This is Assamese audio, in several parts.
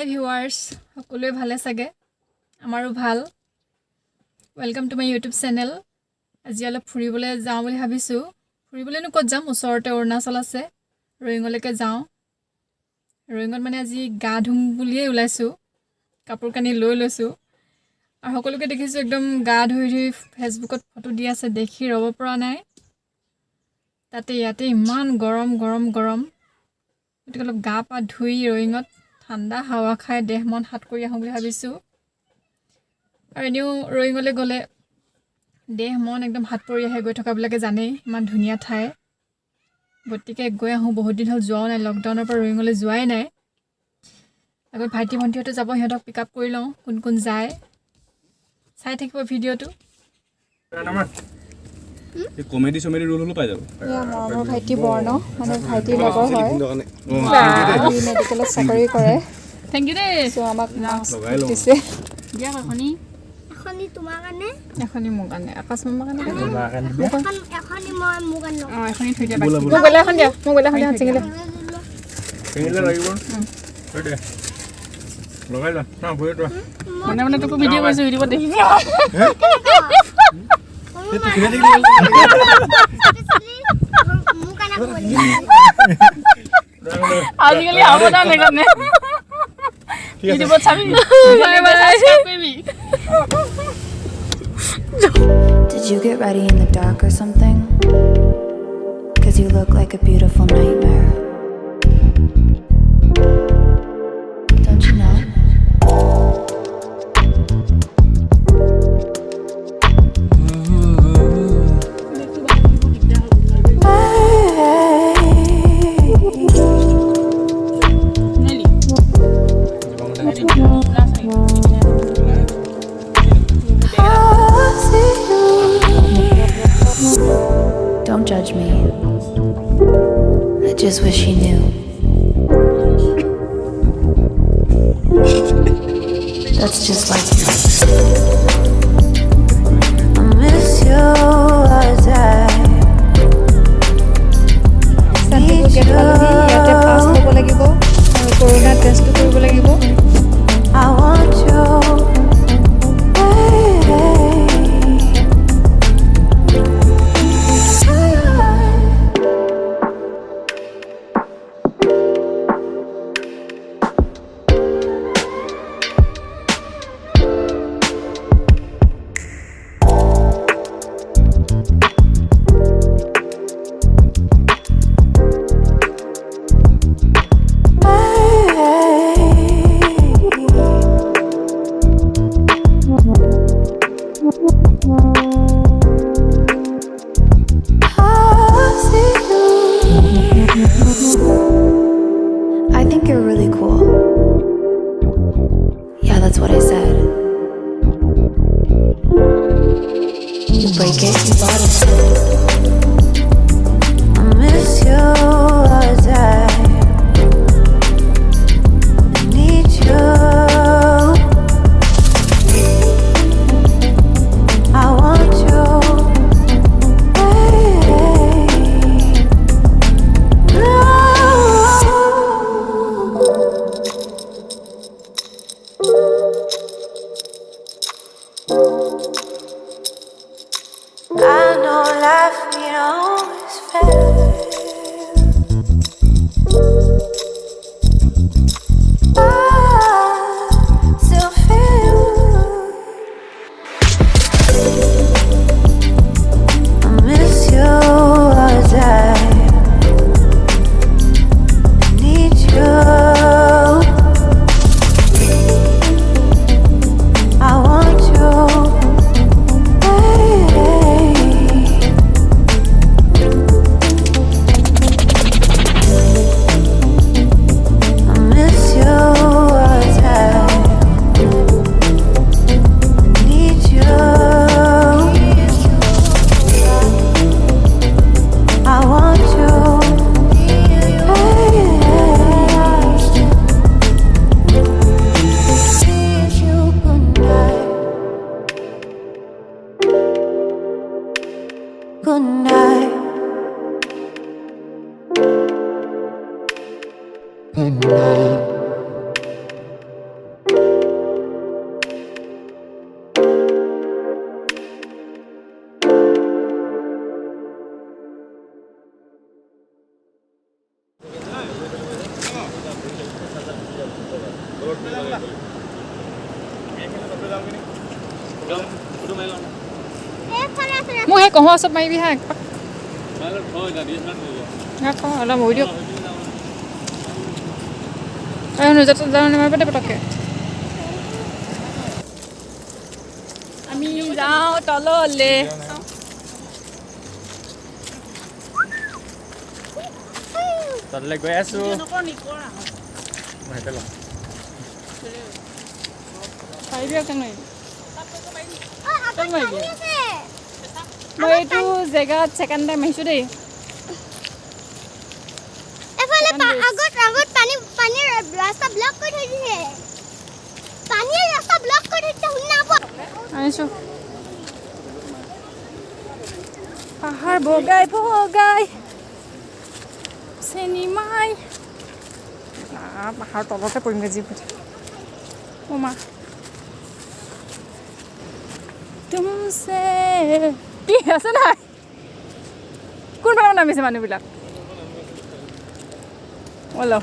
Hi viewers, সকলোৱে ভালে সাগে আমাৰো ভাল welcome to my YouTube channel আজি অলপ ফুৰিবলৈ যাওঁ বুলি ভাবিছো ফুৰিবলৈনো ক'ত যাম ওচৰতে অৰুণাচল আছে ৰয়িঙলৈকে যাওঁ ৰয়িঙত মানে আজি গা ধুম বুলিয়ে ওলাইছো কাপোৰ কানি লৈ লৈছো আৰু সকলোকে দেখিছো একদম গা ধুই ফেসবুকত ফটো দি আছে দেখি ৰব পৰা নাই তাতে ইয়াতে ইমান গৰম গতিকে অলপ গা পা ধুই ৰয়িঙত ঠাণ্ডা হাৱা খাই দেহ মন হাত কৰি আহোঁ বুলি ভাবিছো আৰু এনেও ৰয়িঙলৈ গ'লে দেহ মন একদম হাত পৰি আহে গৈ থকাবিলাকে জানেই ইমান ধুনীয়া ঠাই গতিকে গৈ আহোঁ বহুত দিন হ'ল যোৱাও নাই লকডাউনৰ পৰা ৰয়িঙলৈ যোৱাই নাই আগত ভাইটি ভণ্টিহঁতে যাব সিহঁতক পিক আপ কৰি লওঁ কোন কোন যায় চাই থাকিব ভিডিঅ'টো কমেডি সমেডি ৰোল হলো পাই যাব মোৰ ভাইটি বৰ্ণ মানে ভাইটিৰ লগৰ হয় সি মেডিকেলত চাকৰি কৰে থ্যাংক ইউ দে সো আমাক লগাই লওঁ দিছে দিয়া এখনি তোমাৰ কাৰণে এখনি মোৰ কাৰণে আকাশ মামাৰ কাৰণে এখনি মই মোৰ কাৰণে এখনি থৈ দিয়া বাকি মোক বেলা এখন দিয়া চিঙিলে লাগিব থৈ দে লগাই ল না বইটো মানে তোক ভিডিঅ' কৰিছো ইউটিউবত দেখিবি tu kena dia আজিকালি আবো না নেগনে ইউটিউবত চাবি bye bye baby Did you get ready in the dark or something? 'Cause you look like a beautiful nightmare. Don't you know? Don't judge me. I just wish he knew. That's just like you. I miss you as I need you. ইয়াতে পাস লব লাগিব আৰু কৰোনা টেষ্ট কৰিব লাগিব I want you. I think you're really cool. Yeah, that's what I said. You break it, you bought it. I miss you as I need you. I want you. I know life ain't always fair. I still feel I miss you as I need you. I want you. Good night. Good night. মোক সেই কহোৱা চব মাৰিবি হা কওঁ অলপ মৰি দিয়ক নামাৰিব দে পটককৈ আমি যাওঁ তললৈ তললৈ গৈ আছো পাৰিবি আৰু কেনে মই এইটো জেগাত ছেকেণ্ড টাইম আহিছোঁ দেই এফালে আগত পানীৰ ৰাস্তা ব্লক কৰি থৈ দিছে পানীৰ ৰাস্তা ব্লক কৰি থৈ দিছে শুনি নাপোৱা আহিছোঁ পাহাৰ বগাই বগাই চেনি মাই পাহাৰ তলতে পৰিমগৈ যি অ' মা তুমছে কি আছে নাই কোনফালে নামিছে মানুহবিলাক ওলাও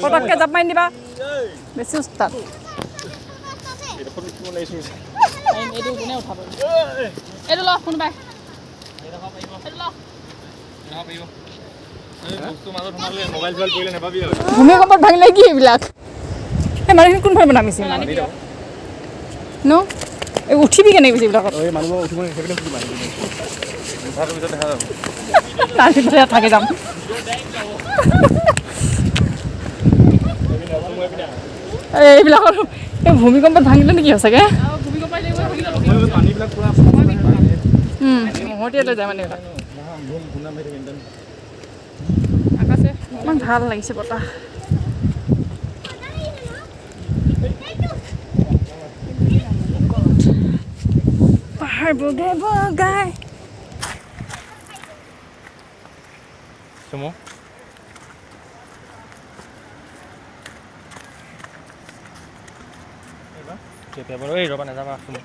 পটককৈ জাপ মাৰি দিবা বেছি উস্তাদ এইটো কোনে উঠাব এইটো ল কোনোবাই ভূমিকম্পত ভাঙিলে কি এইবিলাক এই মানুহখিনি কোনফালে নামিছে ন এই উঠিবি কেনেকৈ গৈছে এইবিলাকত তাৰ ভিতৰত থাকি যাম এইবিলাকৰ এই ভূমিকম্পত ভাঙিলে নেকি সঁচাকৈ মহতিয়ালৈ যায় মানে এইবিলাক আকাশে ইমান ভাল লাগিছে বতাহ পাহাৰ বগাই বগাই চুমু কেতিয়াবা এই ৰ'বা নাযাবা চুমু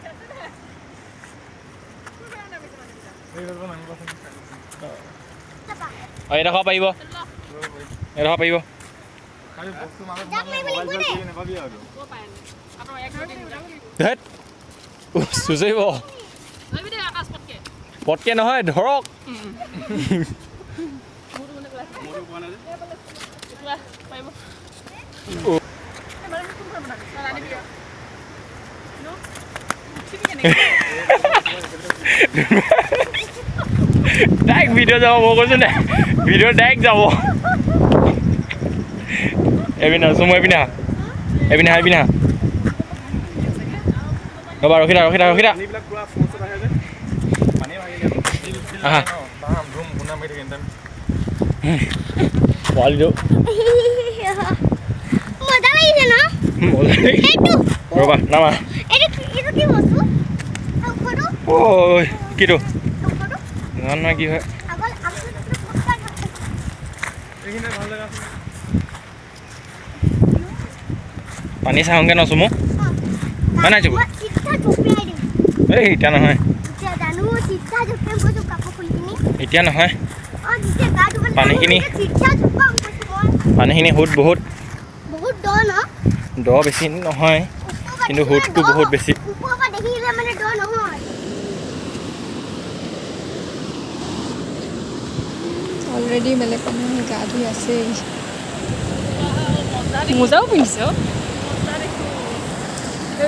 এডোখৰ পাৰিব এডোখৰ পাৰিব ধেত চুচৰিব পটকে নহয় ধৰক ডাইৰেক্ট ভিডিঅ' যাব মই কৈছোঁ নে ভিডিঅ' ডাইৰেক্ট যাব এপিনে চুমু এপিনে এপিনে এপিনে ৰ'বা ৰখি থাক আহা পোৱালিটো মজা লাগিছে ন ৰ'বা নামা এইটো কি বস্তু ঐ কিটো জানো নহয় কি হয় পানী চাওঁগৈ ন চুমু হয় নাই চুমু এই এতিয়া নহয় এতিয়া নহয় পানীখিনি সুত বহুত দ বেছি নহয় কিন্তু সুতটো বহুত বেছি অলৰেডি বেলেগ মানুহে গা ধুই আছেই মোজাও পিন্ধিছে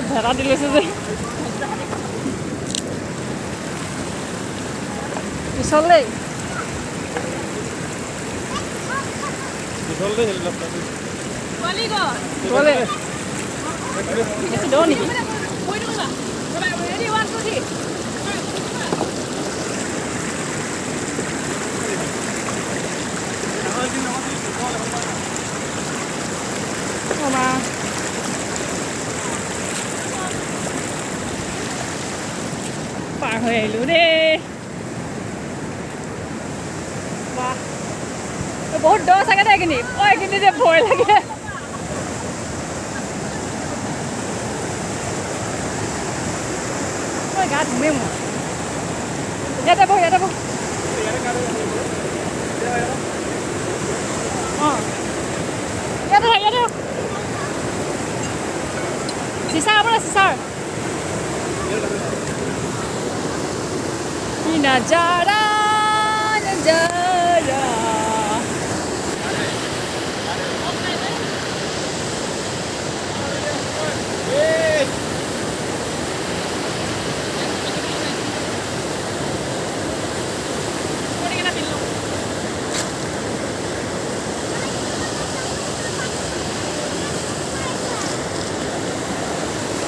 ভেড়া দি লৈছে যে পিছলৈ দ নেকি পাৰ হৈ আহিলোঁ দেই বহুত দ চাগে দে এইখিনি এইখিনি যে ভয় লাগে মই গা ধুমেই মোৰ ইয়াতে বহ অঁ ইয়াতে চিচাৰ আপোনাৰ চিচাৰ নজাৰা নজাৰা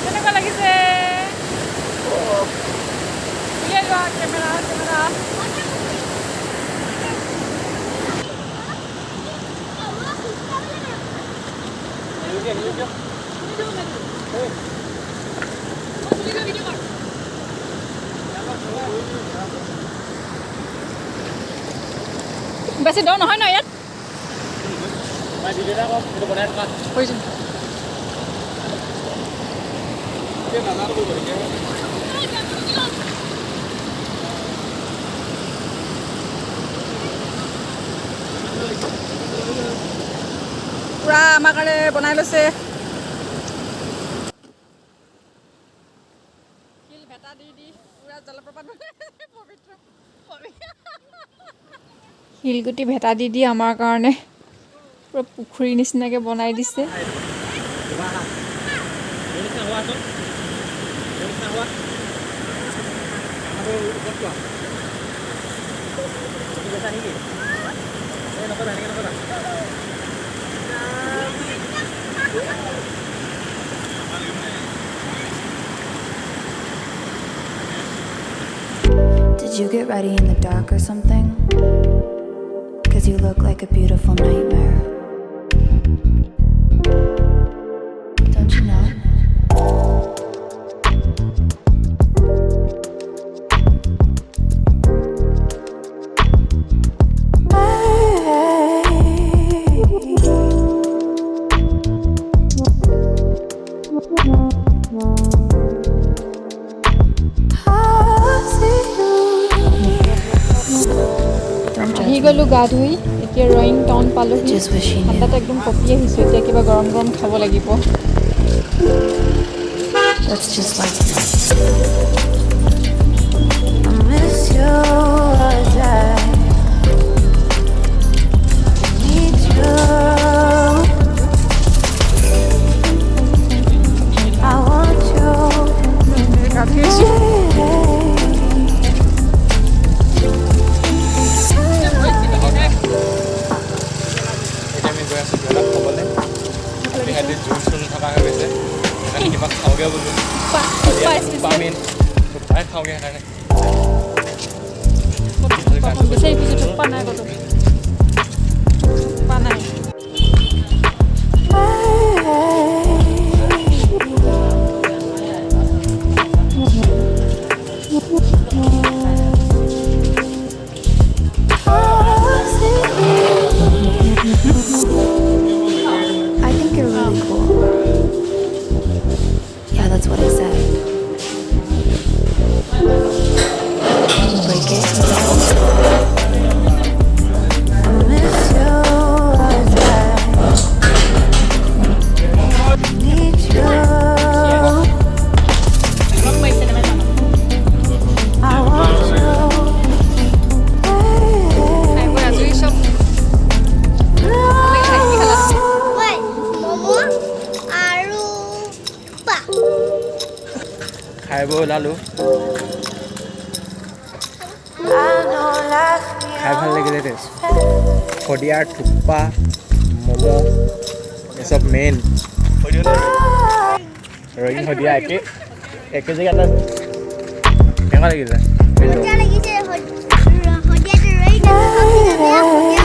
কেনেকুৱা লাগিছে উলিয়াই লোৱা কেমেৰা কেমেৰা বেছি দৌৰ নহয় ন ইয়াত কৰিছোঁ পুৰা আমাৰ কাৰণে বনাই লৈছে শিল ভেটা দি দি পুৰা জলপ্ৰপাত পবিত্ৰ শিলগুটি ভেটা দি দি আমাৰ কাৰণে পুৰা পুখুৰী নিচিনাকৈ বনাই দিছে Did you get ready in the dark or something? 'Cause you look like a beautiful nightmare. Don't you know? আহি গ'লোঁ গা ধুই এতিয়া ৰয়িং টাউন পালোঁ Just wish you knew. ঠাণ্ডাত একদম কঁপি আহিছোঁ এতিয়া কিবা গৰম গৰম খাব লাগিব That's just like you. I miss you as I need you. I want you. গা ধুইছোঁ এতিয়া আমি গৈ আছোঁ কিবা খাবলৈ সিহঁতি জোৰ চোৰ নথকা হৈ গৈছে সেইকাৰণে কিবা খাওঁগৈ বোলো পামিন থুপাই খাওঁগৈ সেইকাৰণে বিচাৰি ফুৰিছোঁ থুপ্পা নাই ক'তো থুপ্পা নাই I think you're really cool. Yeah, that's what I said. Break it. I miss you as I need you. I want you. গৈ আজৰি চব ঐ ম'ম' আৰু থোপা খাই বৈ ওলালোঁ খাই ভাল লাগিলে দে শদিয়াৰ থুপ্পা ম'ম' এসব মেইন ৰয়িং শদিয়া একে জেগাতে কেনেকুৱা লাগিলে মজা লাগিছে শদিয়াটো ৰৈ